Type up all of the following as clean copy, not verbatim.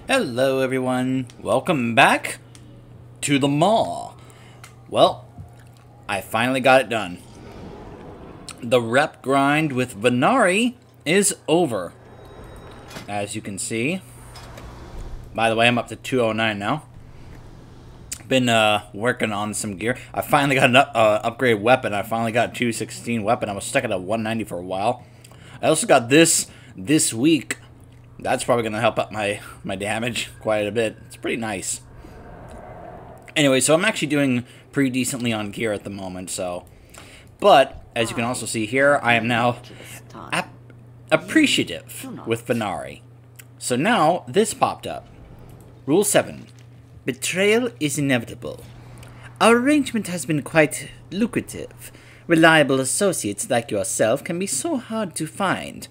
Hello everyone, welcome back to the mall. Well, I finally got it done. The rep grind with Venari is over. As you can see. By the way, I'm up to 209 now. Been working on some gear. I finally got an upgrade weapon. I finally got a 216 weapon. I was stuck at a 190 for a while. I also got this week. That's probably going to help up my damage quite a bit. It's pretty nice. Anyway, so I'm actually doing pretty decently on gear at the moment, so. But, as you can also see here, I am now appreciative with Venari. So now, this popped up. Rule 7. Betrayal is inevitable. Our arrangement has been quite lucrative. Reliable associates like yourself can be so hard to find.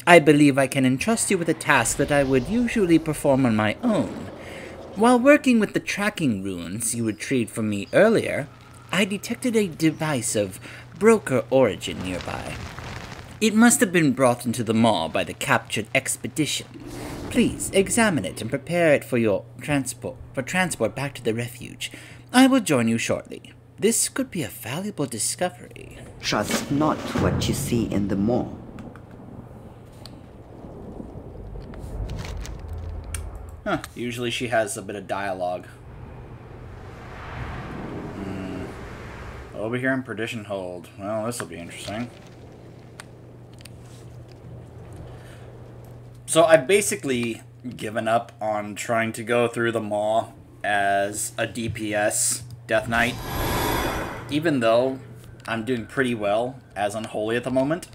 I believe I can entrust you with a task that I would usually perform on my own. While working with the tracking runes you retrieved from me earlier, I detected a device of broker origin nearby. It must have been brought into the mall by the captured expedition. Please examine it and prepare it for transport back to the refuge. I will join you shortly. This could be a valuable discovery. Trust not what you see in the mall. Huh, usually she has a bit of dialogue. Over here in Perdition Hold. Well, this will be interesting. So I've basically given up on trying to go through the mall as a DPS Death Knight. Even though I'm doing pretty well as Unholy at the moment.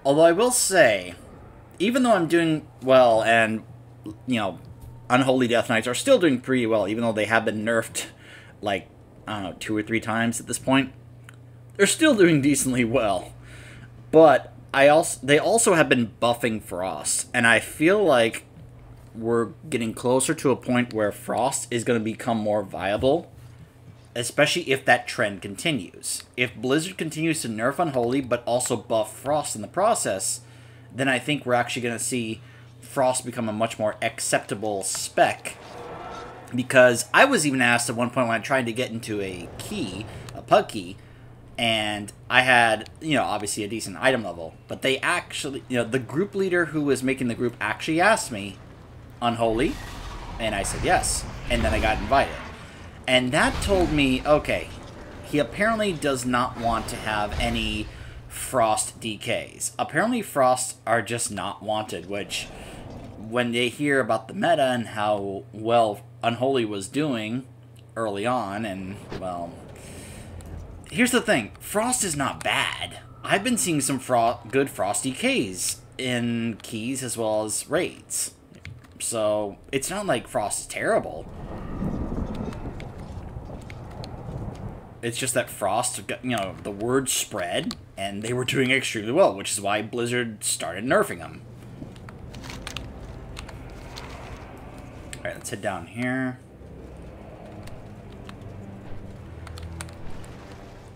Although I will say, even though I'm doing well and, you know, Unholy Death Knights are still doing pretty well, even though they have been nerfed, like, I don't know, 2 or 3 times at this point. They're still doing decently well. But they also have been buffing Frost, and I feel like we're getting closer to a point where Frost is going to become more viable, especially if that trend continues. If Blizzard continues to nerf Unholy, but also buff Frost in the process, then I think we're actually going to see Frost become a much more acceptable spec. Because I was even asked at one point when I tried to get into a pug key, and I had, you know, obviously a decent item level, but they actually, you know, the group leader who was making the group actually asked me, Unholy? And I said yes, and then I got invited. And that told me, okay, he apparently does not want to have any Frost DKs. Apparently Frost are just not wanted, which, when they hear about the meta and how well Unholy was doing early on, and, well, here's the thing, Frost is not bad. I've been seeing some good Frost DKs in keys as well as raids. So, it's not like Frost is terrible. It's just that Frost, you know, the word spread, and they were doing extremely well, which is why Blizzard started nerfing them. Alright, let's head down here.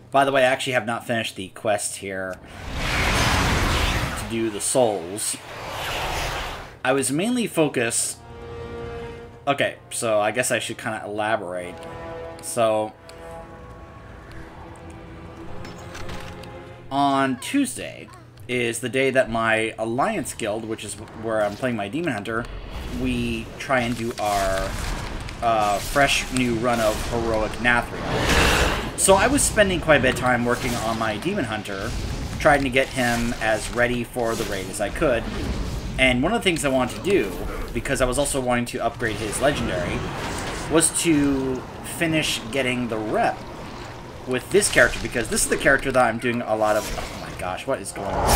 By the way, I actually have not finished the quest here to do the souls. I was mainly focused... Okay, so I guess I should kind of elaborate. So, on Tuesday is the day that my Alliance Guild, which is where I'm playing my Demon Hunter, we try and do our fresh new run of Heroic Nathriel. So I was spending quite a bit of time working on my Demon Hunter, trying to get him as ready for the raid as I could. And one of the things I wanted to do, because I was also wanting to upgrade his Legendary, was to finish getting the rep with this character, because this is the character that I'm doing a lot of... Oh my gosh, what is going on?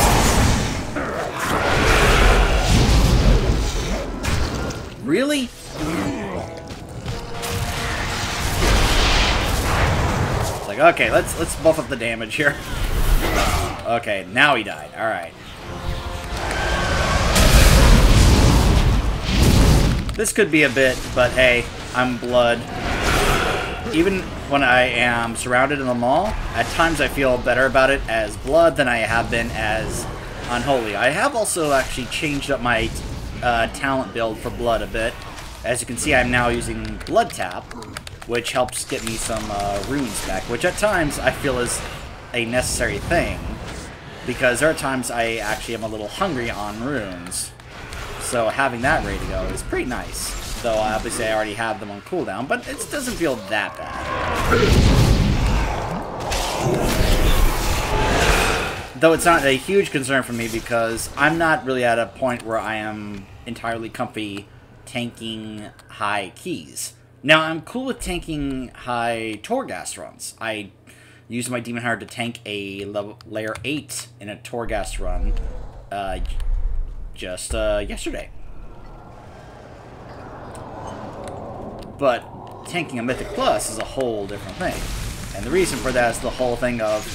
Really? It's like, okay, let's buff up the damage here. Okay, now he died. Alright. This could be a bit, but hey, I'm Blood. Even when I am surrounded in the mall, at times I feel better about it as Blood than I have been as Unholy. I have also actually changed up my talent build for Blood a bit. As you can see, I'm now using Blood Tap, which helps get me some runes back, which at times I feel is a necessary thing, because there are times I actually am a little hungry on runes. So having that ready to go is pretty nice. Though obviously I already have them on cooldown, but it doesn't feel that bad. Though it's not a huge concern for me because I'm not really at a point where I am entirely comfy tanking high keys. Now, I'm cool with tanking high Torghast runs. I used my Demon Hunter to tank a layer 8 in a Torghast run just yesterday. But tanking a Mythic Plus is a whole different thing. And the reason for that is the whole thing of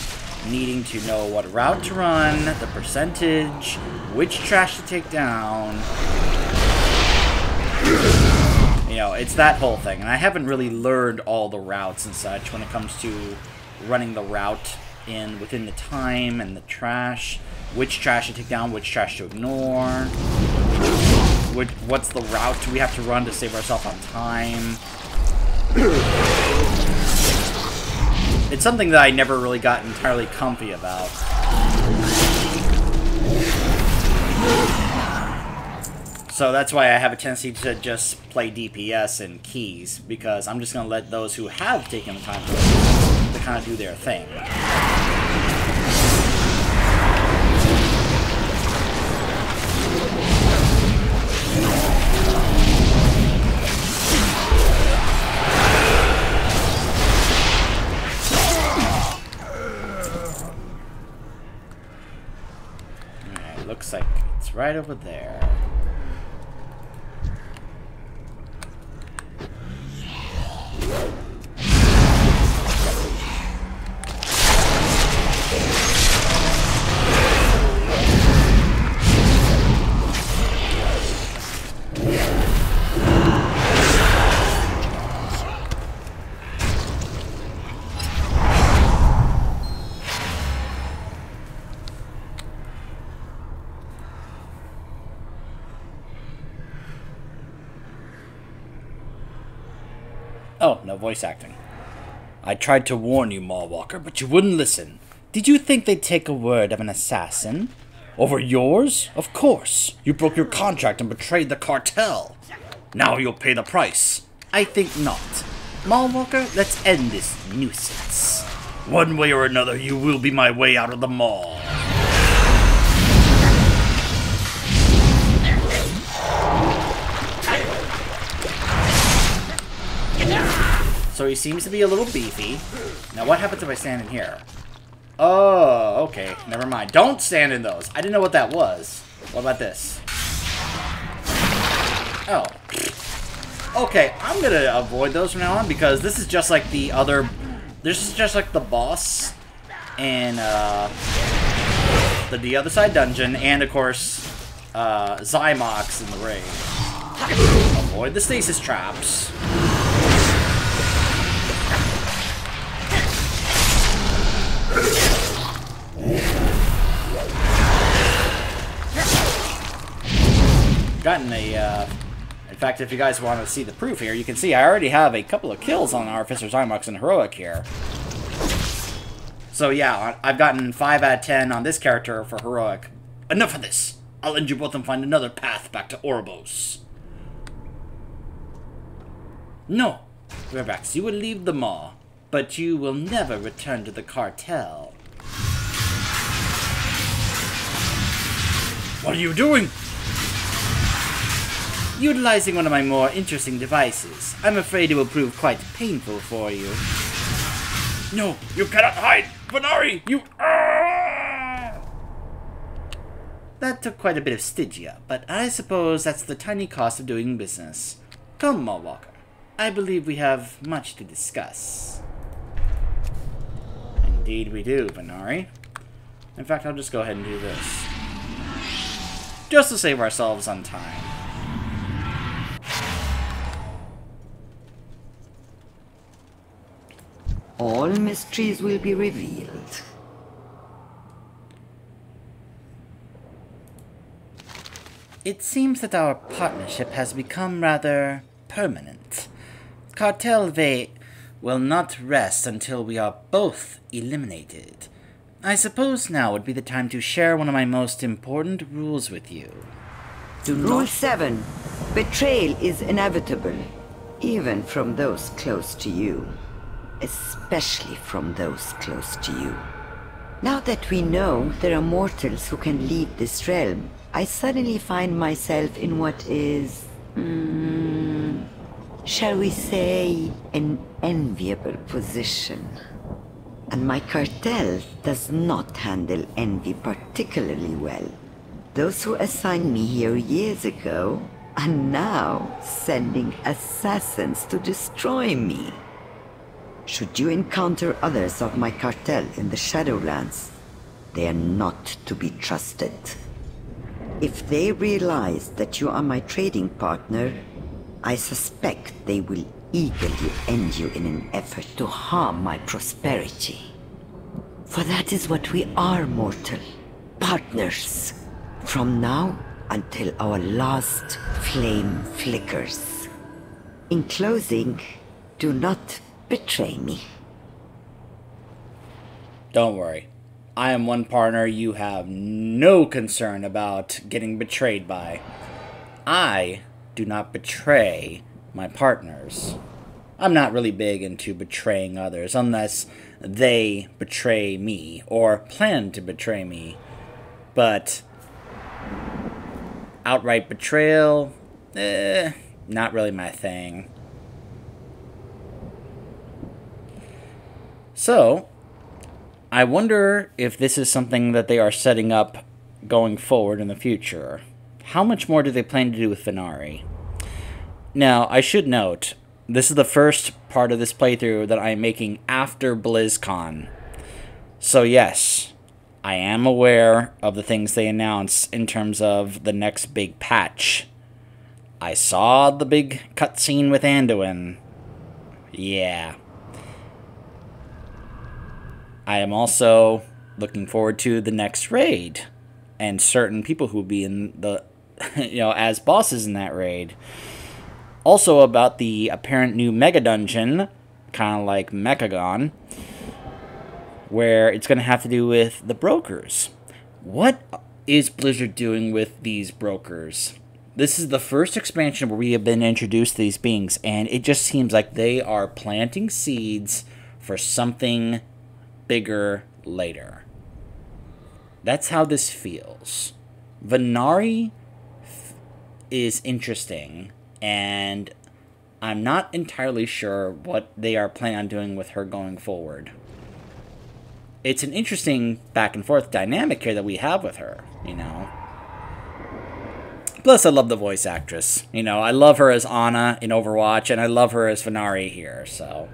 needing to know what route to run, the percentage, which trash to take down. You know, it's that whole thing. And I haven't really learned all the routes and such when it comes to running the route within the time and the trash. Which trash to take down, which trash to ignore. What's the route we have to run to save ourselves on time. It's something that I never really got entirely comfy about. So that's why I have a tendency to just play DPS and keys, because I'm just going to let those who have taken the time to kind of do their thing. Looks like it's right over there. Oh, no voice acting. I tried to warn you, Mawwalker, but you wouldn't listen. Did you think they'd take a word of an assassin? Over yours? Of course. You broke your contract and betrayed the cartel. Now you'll pay the price. I think not. Mawwalker, let's end this nuisance. One way or another, you will be my way out of the mall. So he seems to be a little beefy. Now what happens if I stand in here? Oh, okay. Never mind. Don't stand in those. I didn't know what that was. What about this? Oh. Okay, I'm gonna avoid those from now on because this is just like the other... This is just like the boss in the other side dungeon, and of course, Zymox in the raid. Avoid the stasis traps. Gotten a, in fact, if you guys want to see the proof here, you can see I already have a couple of kills on Artificer Zymox and Heroic here. So yeah, I've gotten 5 out of 10 on this character for Heroic. Enough of this! I'll end you both and find another path back to Oribos. No, Rebax, you will leave the Maw, but you will never return to the cartel. What are you doing? Utilizing one of my more interesting devices. I'm afraid it will prove quite painful for you. No, you cannot hide! Venari, you... That took quite a bit of Stygia, but I suppose that's the tiny cost of doing business. Come, Mawwalker. I believe we have much to discuss. Indeed we do, Venari. In fact, I'll just go ahead and do this. Just to save ourselves on time. All mysteries will be revealed. It seems that our partnership has become rather permanent. Cartel they will not rest until we are both eliminated. I suppose now would be the time to share one of my most important rules with you. Rule 7. Betrayal is inevitable, even from those close to you. Especially from those close to you. Now that we know there are mortals who can leave this realm, I suddenly find myself in what is, shall we say, an enviable position. And my cartel does not handle envy particularly well. Those who assigned me here years ago are now sending assassins to destroy me. Should you encounter others of my cartel in the Shadowlands, they are not to be trusted. If they realize that you are my trading partner, I suspect they will eagerly end you in an effort to harm my prosperity. For that is what we are, mortal. Partners. From now until our last flame flickers. In closing, do not betray me. Don't worry. I am one partner you have no concern about getting betrayed by. I do not betray my partners. I'm not really big into betraying others unless they betray me or plan to betray me. But outright betrayal, not really my thing. So, I wonder if this is something that they are setting up going forward in the future. How much more do they plan to do with Venari? Now, I should note, this is the first part of this playthrough that I am making after BlizzCon. So yes, I am aware of the things they announce in terms of the next big patch. I saw the big cutscene with Anduin. Yeah. I am also looking forward to the next raid and certain people who will be in the, as bosses in that raid. Also about the apparent new mega dungeon, kind of like Mechagon, where it's going to have to do with the brokers. What is Blizzard doing with these brokers? This is the first expansion where we have been introduced to these beings, and it just seems like they are planting seeds for something bigger later. That's how this feels. Venari is interesting, and I'm not entirely sure what they are planning on doing with her going forward. It's an interesting back and forth dynamic here that we have with her, Plus, I love the voice actress. I love her as Ana in Overwatch, and I love her as Venari here, so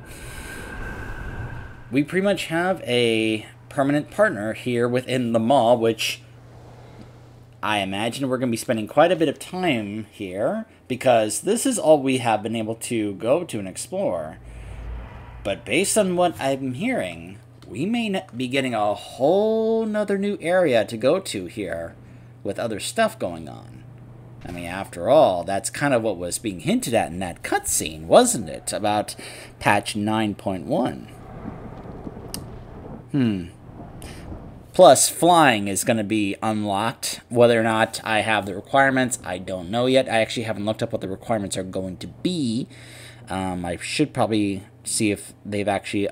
we pretty much have a permanent partner here within the mall, which I imagine we're going to be spending quite a bit of time here, because this is all we have been able to go to and explore. But based on what I'm hearing, we may be getting a whole nother new area to go to here with other stuff going on. I mean, after all, that's kind of what was being hinted at in that cutscene, wasn't it? About patch 9.1. Plus, flying is going to be unlocked. Whether or not I have the requirements, I don't know yet. I actually haven't looked up what the requirements are going to be. I should probably see if they've actually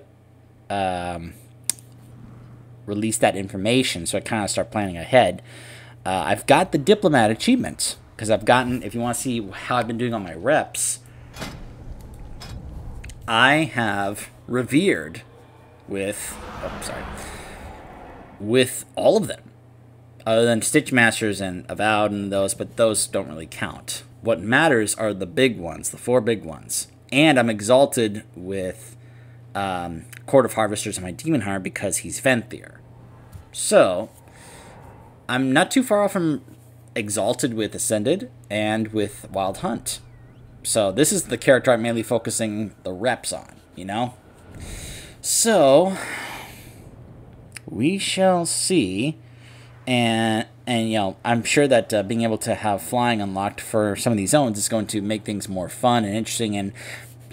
released that information, so I kind of start planning ahead. I've got the Diplomat achievement, because I've gotten, if you want to see how I've been doing on my reps, I have revered with all of them, other than Stitch Masters and Avowed and those, but those don't really count. What matters are the big ones, the 4 big ones. And I'm exalted with Court of Harvesters and my Demon Hunter because he's Venthyr. So, I'm not too far off from exalted with Ascended and with Wild Hunt. So, this is the character I'm mainly focusing the reps on, So, we shall see. And you know, I'm sure that being able to have flying unlocked for some of these zones is going to make things more fun and interesting and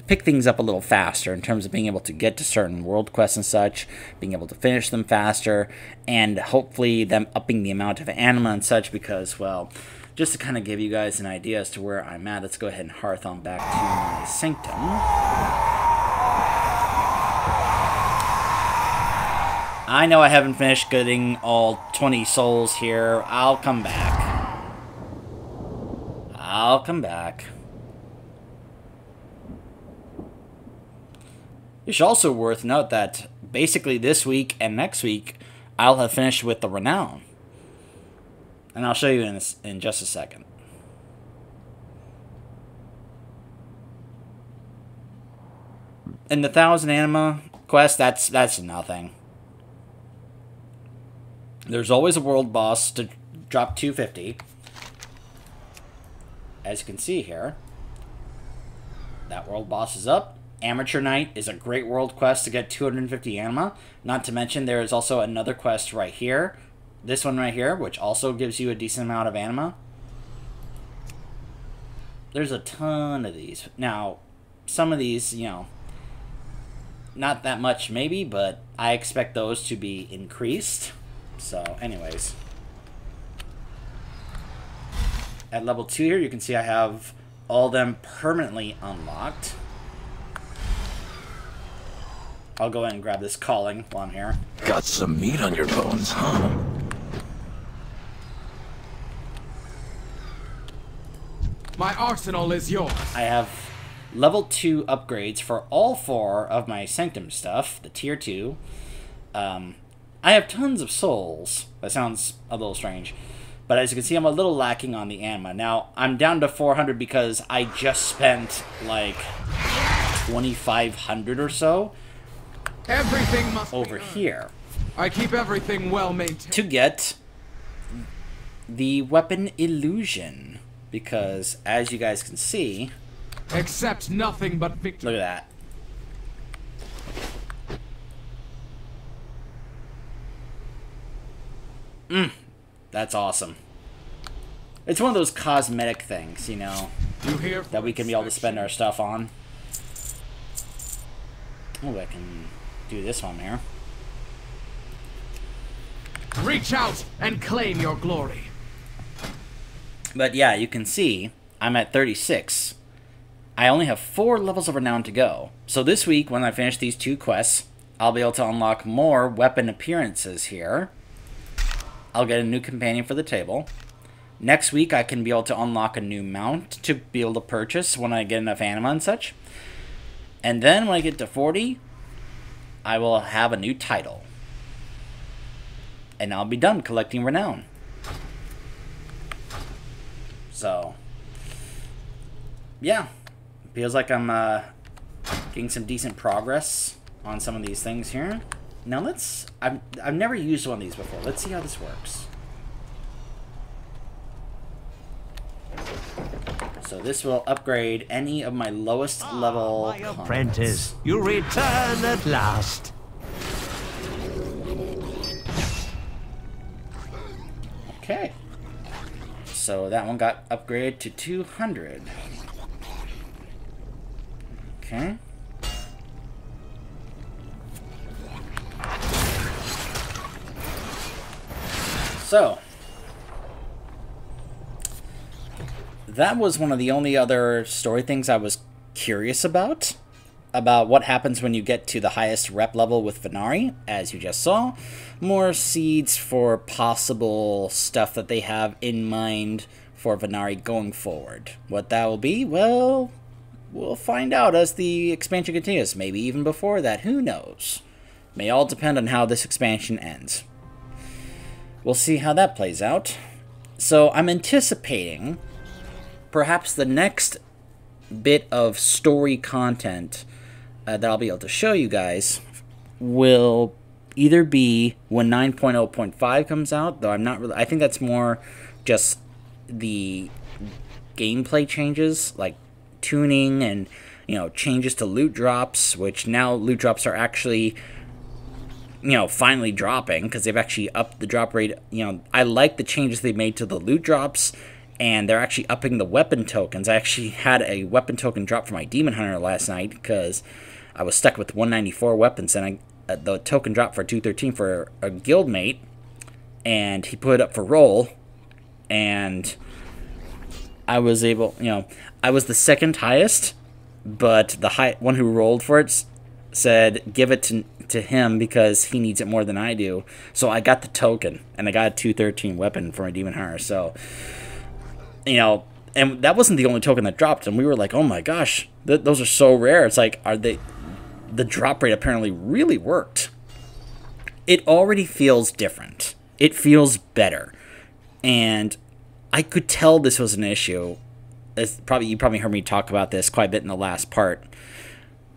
pick things up a little faster in terms of being able to get to certain world quests and such, being able to finish them faster, and hopefully them upping the amount of anima and such because, well, just to kind of give you guys an idea as to where I'm at, let's go ahead and hearth on back to my sanctum. I know I haven't finished getting all 20 souls here. I'll come back. I'll come back. It's also worth note that basically this week and next week, I'll have finished with the Renown. And I'll show you in just a second. And the 1,000 anima quest, that's nothing. There's always a world boss to drop 250. As you can see here, that world boss is up. Amateur Knight is a great world quest to get 250 anima. Not to mention there is also another quest right here. This one right here, which also gives you a decent amount of anima. There's a ton of these. Now, some of these, you know, not that much maybe, but I expect those to be increased. So, anyways. At level 2 here, you can see I have all them permanently unlocked. I'll go ahead and grab this calling while I'm here. Got some meat on your bones, huh? My arsenal is yours. I have level 2 upgrades for all 4 of my Sanctum stuff, the tier 2. I have tons of souls. That sounds a little strange. But as you can see, I'm a little lacking on the anima. Now, I'm down to 400 because I just spent, like, 2,500 or so Everything must over here. I keep everything well maintained. To get the weapon illusion. Because, as you guys can see... Accept nothing but victory. Look at that. That's awesome. It's one of those cosmetic things, you know, that we can be able to spend our stuff on. Oh, I can do this one here. Reach out and claim your glory. But yeah, you can see I'm at 36. I only have 4 levels of renown to go. So this week, when I finish these 2 quests, I'll be able to unlock more weapon appearances here. I'll get a new companion for the table. Next week, I can be able to unlock a new mount to be able to purchase when I get enough anima and such. And then when I get to 40, I will have a new title. And I'll be done collecting renown. So, yeah. Feels like I'm getting some decent progress on some of these things here. Now let's... I've never used one of these before. Let's see how this works. So this will upgrade any of my lowest level my apprentice, you return at last. Okay. So that one got upgraded to 200. Okay. So, that was one of the only other story things I was curious about what happens when you get to the highest rep level with Venari, as you just saw. More seeds for possible stuff that they have in mind for Venari going forward. What that will be, well, we'll find out as the expansion continues. Maybe even before that, who knows? May all depend on how this expansion ends. We'll see how that plays out. So I'm anticipating perhaps the next bit of story content that I'll be able to show you guys will either be when 9.0.5 comes out, though I'm not really... I think that's more just the gameplay changes, like tuning and, you know, changes to loot drops, which now loot drops are actually finally dropping, because they've actually upped the drop rate. I like the changes they made to the loot drops, and they're actually upping the weapon tokens. I actually had a weapon token drop for my Demon Hunter last night, because I was stuck with 194 weapons, and the token dropped for 213 for a guildmate, and he put it up for roll, and I was able, I was the second highest, but the one who rolled for it said give it to him because he needs it more than I do. So I got the token, and I got a 213 weapon for my Demon Hunter. So, and that wasn't the only token that dropped, and we were like, oh my gosh, those are so rare. It's like, the drop rate apparently really worked. It already feels different. It feels better. And I could tell this was an issue. You probably heard me talk about this quite a bit in the last part.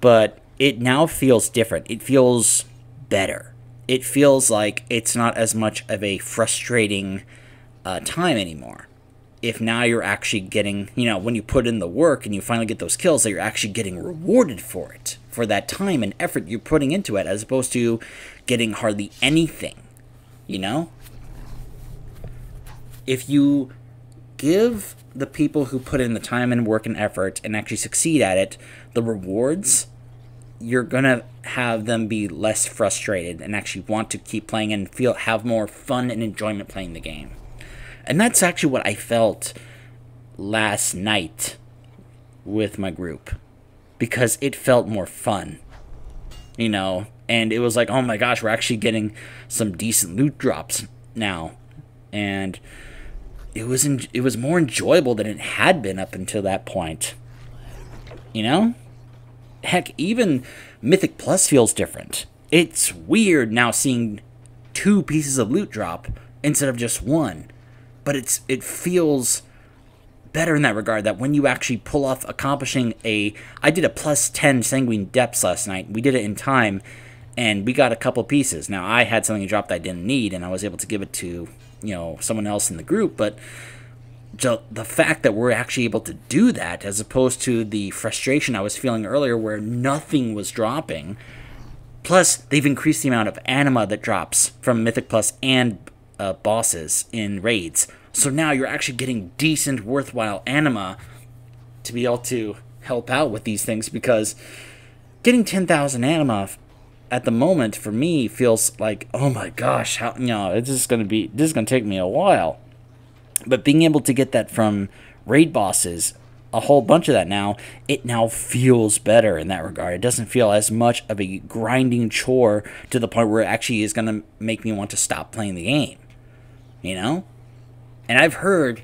But it now feels different. It feels better. It feels like it's not as much of a frustrating time anymore. If now you're actually getting, when you put in the work and you finally get those kills, that you're actually getting rewarded for it, for that time and effort you're putting into it, as opposed to getting hardly anything, If you give the people who put in the time and work and effort and actually succeed at it the rewards, you're going to have them be less frustrated and actually want to keep playing and have more fun and enjoyment playing the game. And that's actually what I felt last night with my group, because it felt more fun, and it was like, oh my gosh, we're actually getting some decent loot drops now, and it was more enjoyable than it had been up until that point. Heck, even Mythic Plus feels different. It's weird now seeing 2 pieces of loot drop instead of just 1. But it feels better in that regard, that when you actually pull off accomplishing I did a plus 10 Sanguine Depths last night. We did it in time, and we got a couple pieces. Now, I had something dropped I didn't need, and I was able to give it to, someone else in the group, but the fact that we're actually able to do that, as opposed to the frustration I was feeling earlier where nothing was dropping, plus they've increased the amount of anima that drops from Mythic Plus and bosses in raids. So now you're actually getting decent, worthwhile anima to be able to help out with these things, because getting 10,000 anima at the moment for me feels like, oh my gosh, how this is going to take me a while. But being able to get that from raid bosses, a whole bunch of that now, it now feels better in that regard. It doesn't feel as much of a grinding chore to the point where it actually is going to make me want to stop playing the game. And I've heard,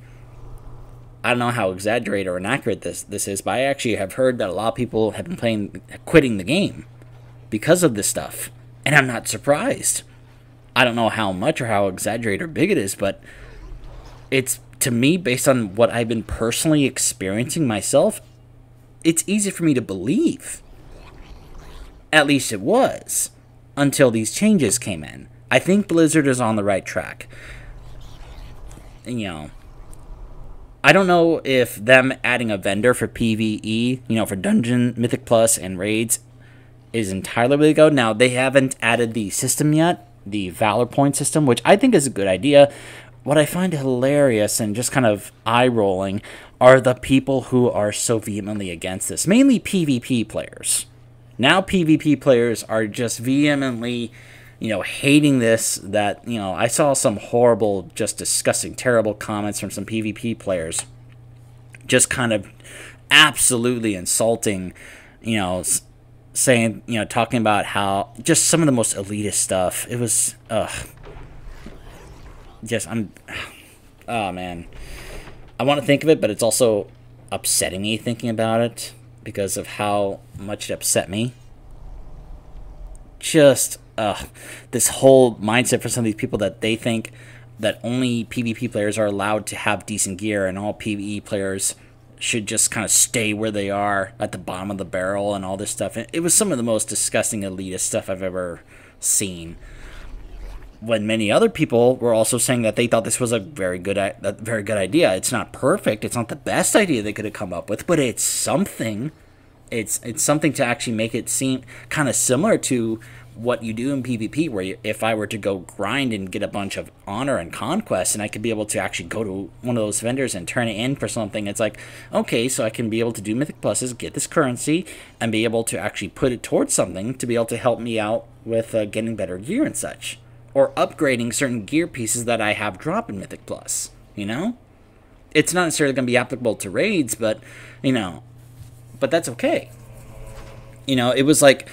I don't know how exaggerated or inaccurate this is, but I actually have heard that a lot of people have been quitting the game because of this stuff. And I'm not surprised. I don't know how much or how exaggerated or big it is, but it's, to me, based on what I've been personally experiencing myself, it's easy for me to believe. At least it was, until these changes came in. I think Blizzard is on the right track. I don't know if them adding a vendor for PvE, for Dungeon, Mythic Plus, and Raids is entirely the way to go. Now, they haven't added the system yet, the Valor Point system, which I think is a good idea. What I find hilarious and just kind of eye-rolling are the people who are so vehemently against this, mainly PvP players. Now PvP players are just vehemently, hating this, that, I saw some horrible, just disgusting, terrible comments from some PvP players, just kind of absolutely insulting, saying, talking about how, just some of the most elitist stuff. It was, oh man, I want to think of it, but it's also upsetting me thinking about it because of how much it upset me. Just this whole mindset for some of these people that they think that only PvP players are allowed to have decent gear and all PvE players should just kind of stay where they are at the bottom of the barrel and all this stuff. It was some of the most disgusting elitist stuff I've ever seen. When many other people were also saying that they thought this was a very good idea. It's not perfect. It's not the best idea they could have come up with, but it's something. It's something to actually make it seem kind of similar to what you do in PvP, where if I were to go grind and get a bunch of honor and conquest, and I could be able to actually go to one of those vendors and turn it in for something, it's like, okay, so I can be able to do Mythic Pluses, get this currency, and be able to actually put it towards something to be able to help me out with getting better gear and such. Or upgrading certain gear pieces that I have drop in Mythic Plus, you know? It's not necessarily going to be applicable to raids, but, you know, but that's okay. You know, it was like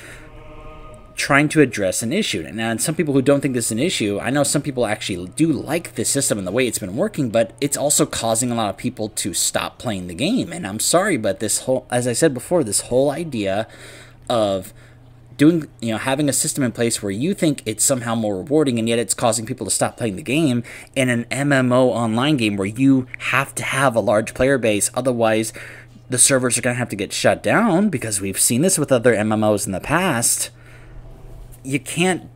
trying to address an issue. And some people who don't think this is an issue, I know some people actually do like this system and the way it's been working, but it's also causing a lot of people to stop playing the game. And I'm sorry, but this whole, as I said before, this whole idea of doing, you know, having a system in place where you think it's somehow more rewarding and yet it's causing people to stop playing the game in an MMO online game where you have to have a large player base, otherwise the servers are going to have to get shut down, because we've seen this with other MMOs in the past. You can't,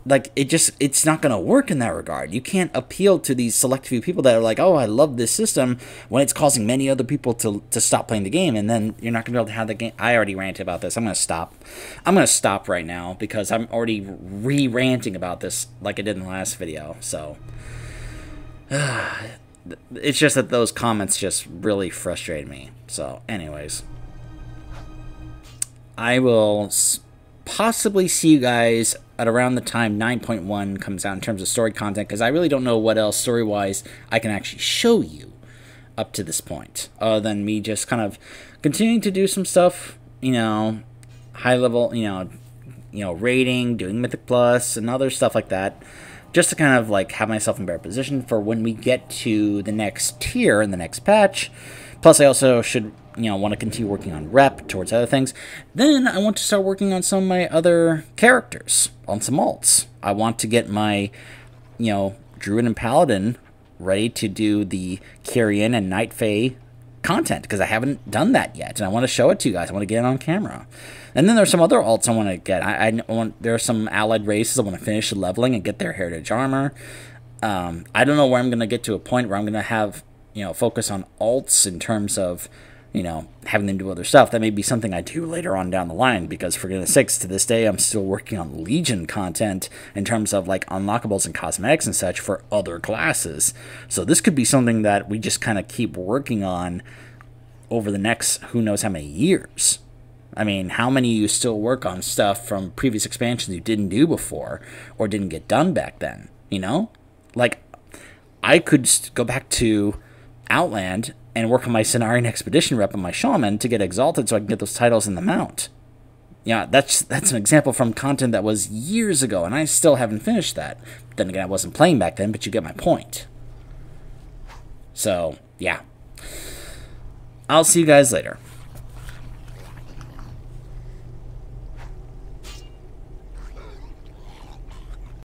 like, it's not going to work in that regard. You can't appeal to these select few people that are like, oh, I love this system, when it's causing many other people to stop playing the game, and then you're not going to be able to have the game. I already ranted about this. I'm going to stop. I'm going to stop right now, because I'm already re-ranting about this like I did in the last video, so. It's just that those comments just really frustrate me. So, anyways. I will possibly see you guys at around the time 9.1 comes out in terms of story content, because I really don't know what else story-wise I can actually show you up to this point, other than me just kind of continuing to do some stuff, you know, high level, you know, raiding, doing Mythic Plus, and other stuff like that, just to kind of like have myself in better position for when we get to the next tier in the next patch. Plus, I also should, you know, want to continue working on rep towards other things. Then I want to start working on some of my other characters, on some alts. I want to get my, you know, Druid and Paladin ready to do the Kyrian and Night Fae content, because I haven't done that yet, and I want to show it to you guys. I want to get it on camera. And then there's some other alts I want to get. There are some allied races I want to finish leveling and get their heritage armor. I don't know where I'm going to get to a point where I'm going to have, you know, focus on alts in terms of, you know, having them do other stuff. That may be something I do later on down the line, because for goodness sakes, to this day, I'm still working on Legion content in terms of like unlockables and cosmetics and such for other classes. So this could be something that we just kind of keep working on over the next who knows how many years. I mean, how many of you still work on stuff from previous expansions you didn't do before or didn't get done back then, you know? Like, I could go back to Outland and work on my Cenarian Expedition rep and my Shaman to get exalted so I can get those titles in the mount. Yeah, that's an example from content that was years ago, and I still haven't finished that. Then again, I wasn't playing back then, but you get my point. So, yeah. I'll see you guys later.